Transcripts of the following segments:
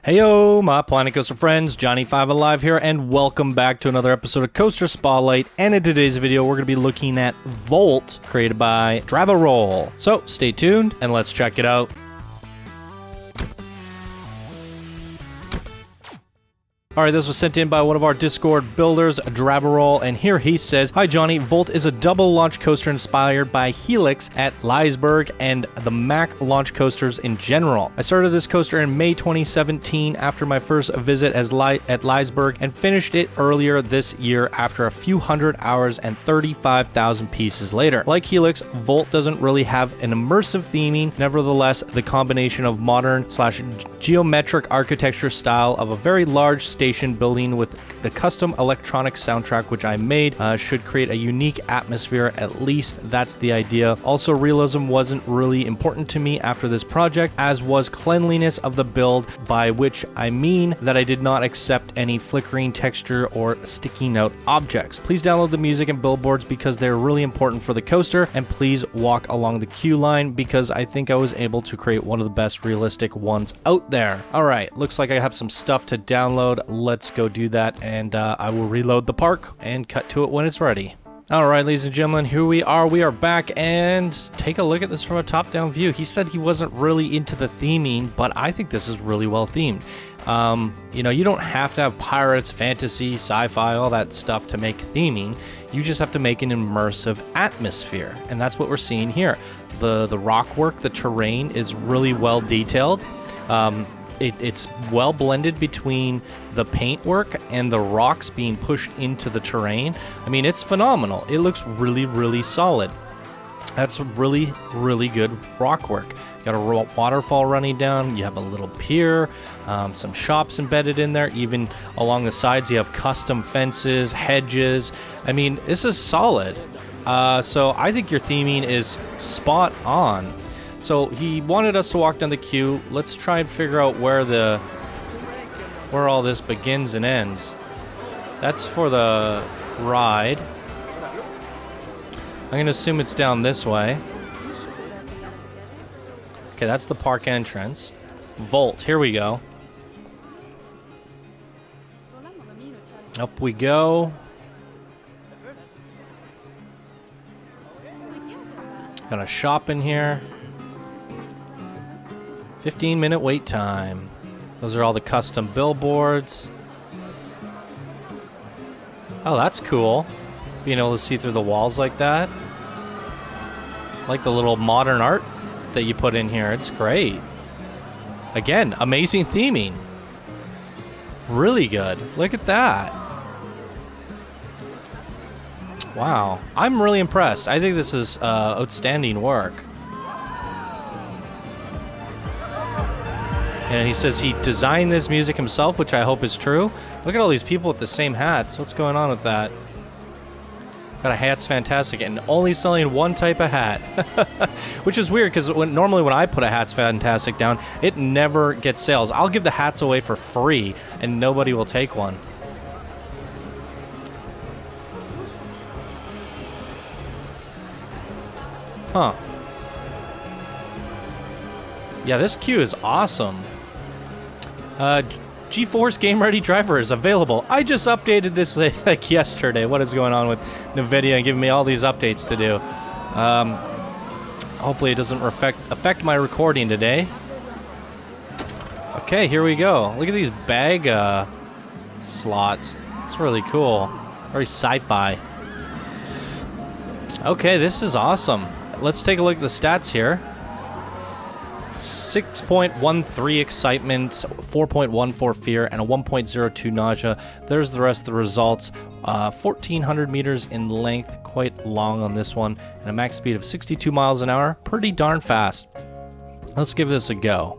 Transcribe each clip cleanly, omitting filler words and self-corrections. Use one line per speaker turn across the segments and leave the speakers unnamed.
Heyo, my Planet Coaster friends, Johnny5 Alive here, and welcome back to another episode of Coaster Spotlight. And in today's video, we're going to be looking at Volt, created by Dravarol. So, stay tuned, and let's check it out. Alright, this was sent in by one of our Discord builders, Dravarol, and here he says, "Hi Johnny, Volt is a double launch coaster inspired by HELIX at Liseberg and the Mack launch coasters in general. I started this coaster in May 2017 after my first visit at Liseberg and finished it earlier this year after a few hundred hours and 35,000 pieces later. Like HELIX, Volt doesn't really have an immersive theming, nevertheless, the combination of modern / geometric architecture style of a very large station building with the custom electronic soundtrack which I made should create a unique atmosphere. At least that's the idea. Also, realism wasn't really important to me after this project, as was cleanliness of the build, by which I mean that I did not accept any flickering texture or sticking out objects. Please download the music and billboards because they're really important for the coaster, and please walk along the queue line because I think I was able to create one of the best realistic ones out there." Alright, looks like I have some stuff to download. Let's go do that, and I will reload the park and cut to it when it's ready. Alright, ladies and gentlemen, here we are. We are back, and take a look at this from a top-down view. He said he wasn't really into the theming, but I think this is really well themed. You know, you don't have to have pirates, fantasy, sci-fi, all that stuff to make theming. You just have to make an immersive atmosphere, and that's what we're seeing here. The rock work, the terrain is really well detailed. It's well blended between the paintwork and the rocks being pushed into the terrain. I mean, it's phenomenal. It looks really, really solid. That's really, really good rock work. You got a waterfall running down. You have a little pier, some shops embedded in there. Even along the sides, you have custom fences, hedges. I mean, this is solid. So I think your theming is spot on. So he wanted us to walk down the queue. Let's try and figure out where all this begins and ends. That's for the ride. I'm gonna assume it's down this way. Okay, that's the park entrance. Volt, here we go. Up we go. Got a shop in here. 15-minute wait time. Those are all the custom billboards. Oh, that's cool. Being able to see through the walls like that. I like the little modern art that you put in here. It's great. Again, amazing theming. Really good. Look at that. Wow. I'm really impressed. I think this is outstanding work. And he says he designed this music himself, which I hope is true. Look at all these people with the same hats. What's going on with that? Got a hat's fantastic, and only selling one type of hat. Which is weird, because normally when I put a hat's fantastic down, it never gets sales. I'll give the hats away for free, and nobody will take one. Huh. Yeah, this queue is awesome. GeForce Game Ready Driver is available. I just updated this like yesterday. What is going on with NVIDIA and giving me all these updates to do? Hopefully it doesn't affect my recording today. Okay, here we go. Look at these bag slots. It's really cool. Very sci-fi. Okay, this is awesome. Let's take a look at the stats here. 6.13 excitement, 4.14 fear, and a 1.02 nausea. There's the rest of the results. 1,400 meters in length, quite long on this one, and a max speed of 62 miles an hour. Pretty darn fast. Let's give this a go.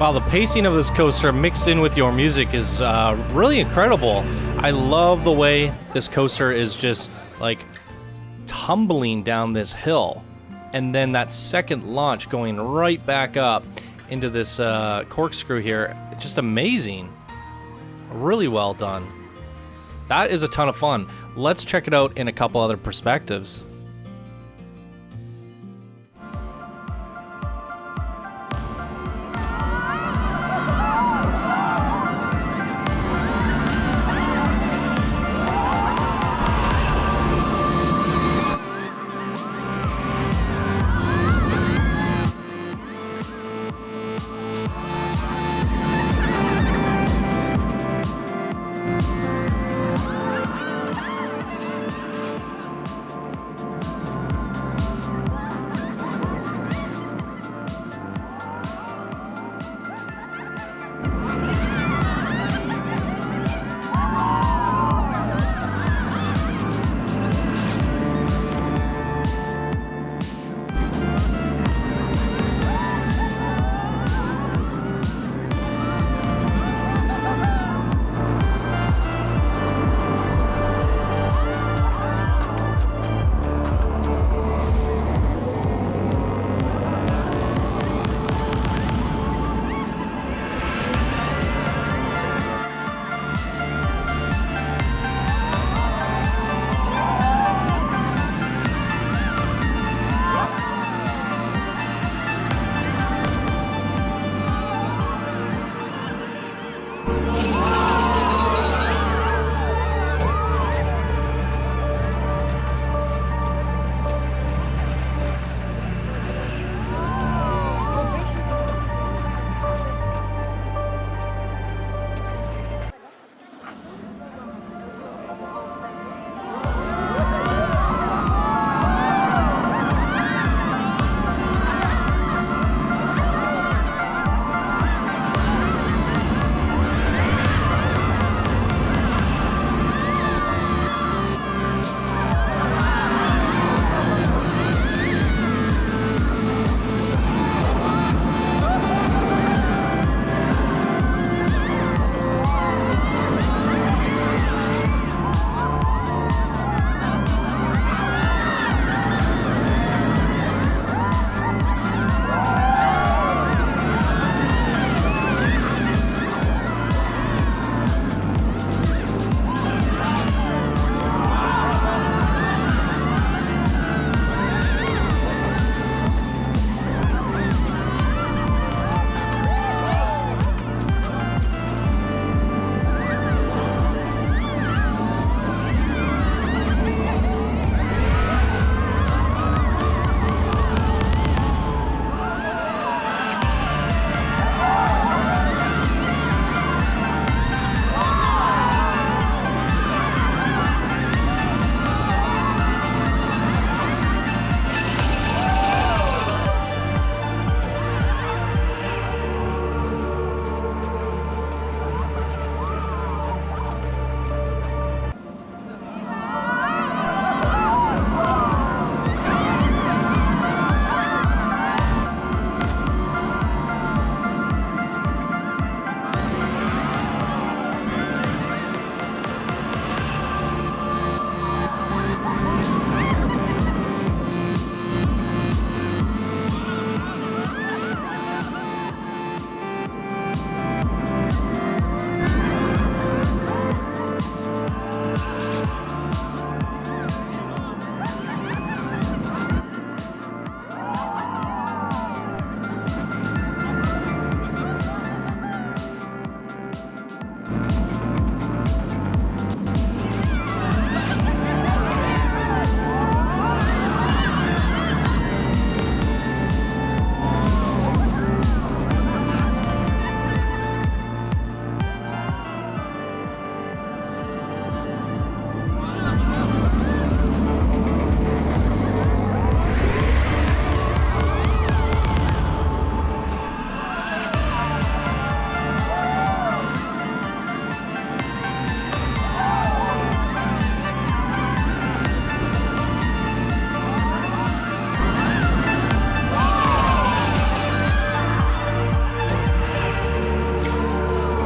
Wow, the pacing of this coaster mixed in with your music is really incredible. I love the way this coaster is just like tumbling down this hill, and then that second launch going right back up into this corkscrew here. Just amazing. Really well done. That is a ton of fun. Let's check it out in a couple other perspectives.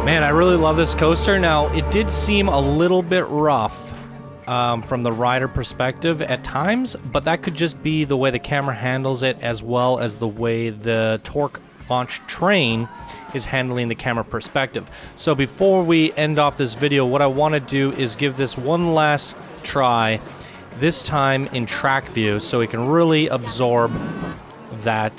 Man, I really love this coaster. Now, it did seem a little bit rough from the rider perspective at times, but that could just be the way the camera handles it, as well as the way the torque launch train is handling the camera perspective. So before we end off this video, what I want to do is give this one last try, this time in track view, so we can really absorb that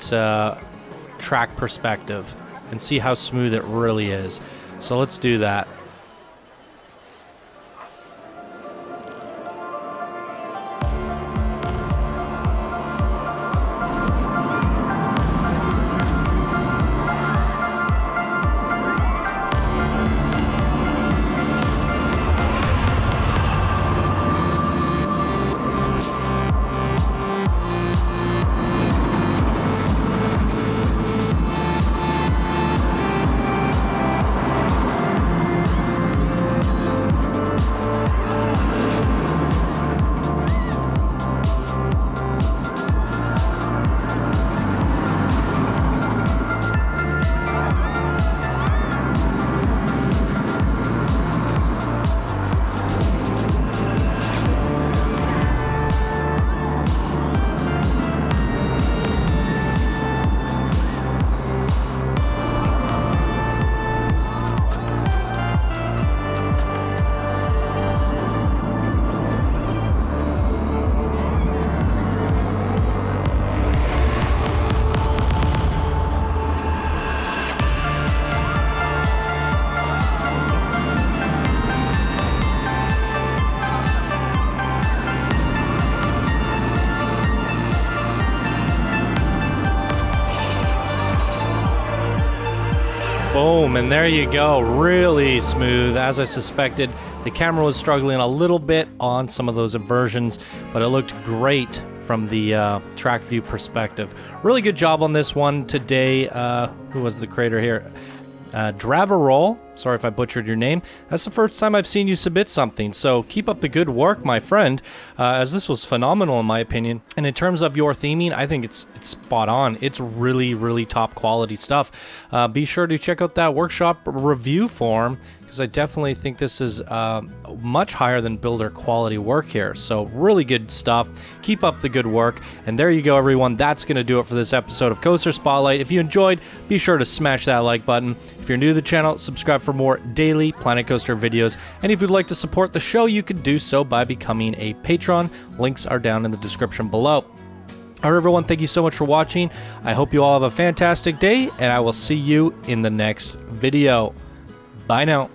track perspective and see how smooth it really is. So let's do that. Boom, and there you go. Really smooth. As I suspected, the camera was struggling a little bit on some of those inversions, but it looked great from the track view perspective. Really good job on this one today. Who was the creator here? Dravarol. Sorry if I butchered your name. That's the first time I've seen you submit something, so keep up the good work, my friend, as this was phenomenal in my opinion. And in terms of your theming, I think it's spot on. It's really, really top quality stuff. Be sure to check out that workshop review form, because I definitely think this is much higher than builder quality work here. So really good stuff. Keep up the good work. And there you go, everyone. That's going to do it for this episode of Coaster Spotlight. If you enjoyed, be sure to smash that like button. If you're new to the channel, subscribe for more daily Planet Coaster videos. And if you'd like to support the show, you can do so by becoming a patron. Links are down in the description below. All right, everyone, thank you so much for watching. I hope you all have a fantastic day, and I will see you in the next video. Bye now.